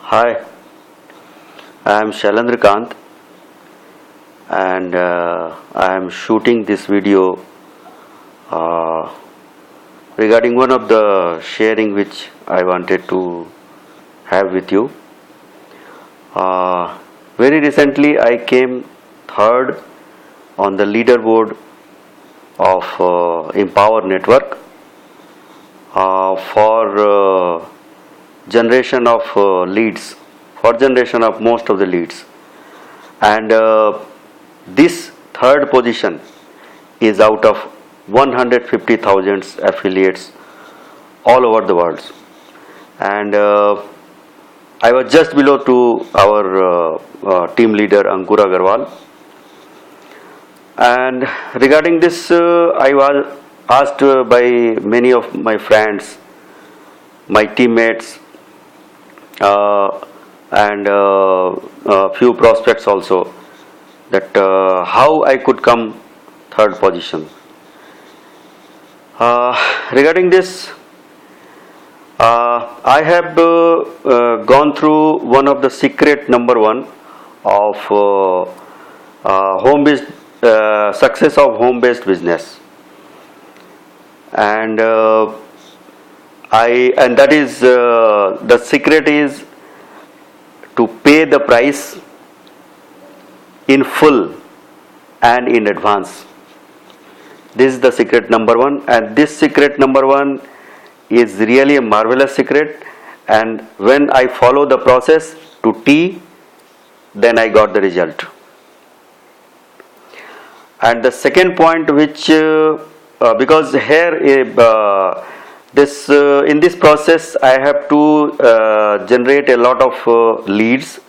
Hi, I am Shailendra Kant and I am shooting this video uh, regarding one of the sharing which I wanted to have with you. Very recently I came third on the leaderboard of Empower Network for generation of leads, for generation of most of the leads, and this third position is out of 150,000 affiliates all over the world, and I was just below to our team leader Ankur Agarwal. And regarding this, I was asked by many of my friends, my teammates, and a few prospects also, that how I could come third position. Regarding this, I have gone through one of the secret number one of home based success of home based business, and and that is the secret is to pay the price in full and in advance. This is the secret number one, and this secret number one is really a marvelous secret, and when I follow the process to T, then I got the result. And the second point, which because here this in this process I have to generate a lot of leads,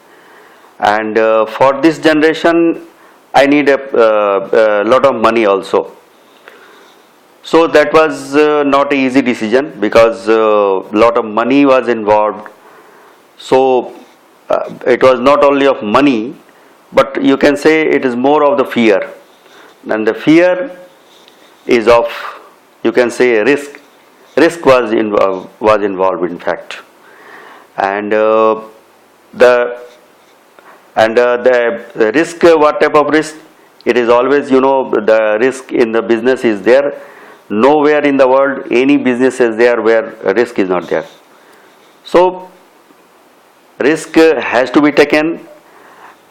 and for this generation I need a lot of money also. So that was not an easy decision, because lot of money was involved. So it was not only of money, but you can say it is more of the fear, and the fear is of, you can say, risk. Risk was involved in fact, and the risk, what type of risk? It is always, the risk in the business is there. Nowhere in the world any business is there where risk is not there. So risk has to be taken,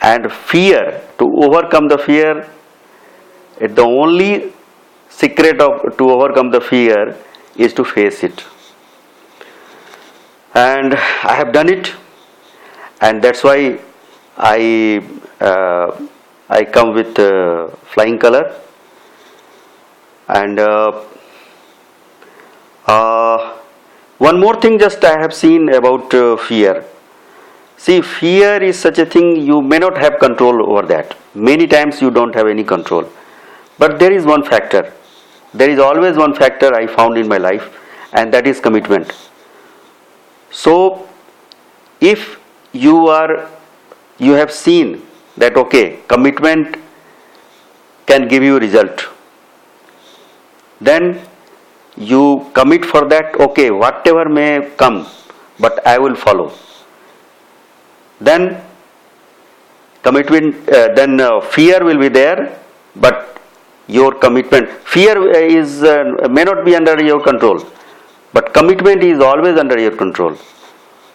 and fear, to overcome the fear, the only secret of to overcome the fear is to face it. And I have done it, and that's why I come with flying color. And one more thing just I have seen about fear. See, fear is such a thing, you may not have control over that. Many times you don't have any control. But there is one factor. There is always one factor I found in my life, and that is commitment. So if you have seen that, okay, commitment can give you result, then you commit for that. Okay, whatever may come, but I will follow. Then commitment, fear will be there, but your commitment, fear is may not be under your control, but commitment is always under your control.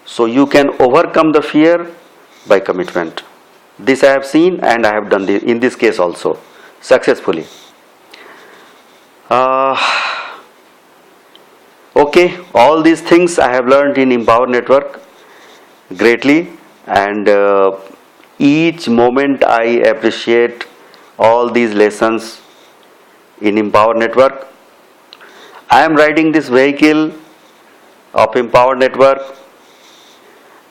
So you can overcome the fear by commitment. This I have seen, and I have done this in this case also successfully. Okay, all these things I have learned in Empower Network greatly, and each moment I appreciate all these lessons in Empower Network. I am riding this vehicle of Empower Network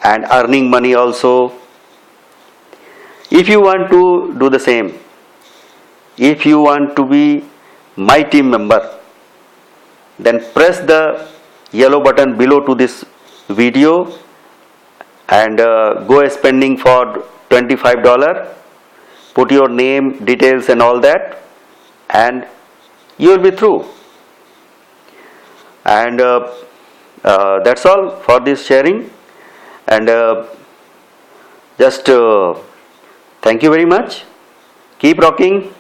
and earning money also. If you want to do the same, if you want to be my team member, then press the yellow button below to this video and go spending for $25. Put your name, details and all that, and you will be through. And that's all for this sharing. And just thank you very much. Keep rocking.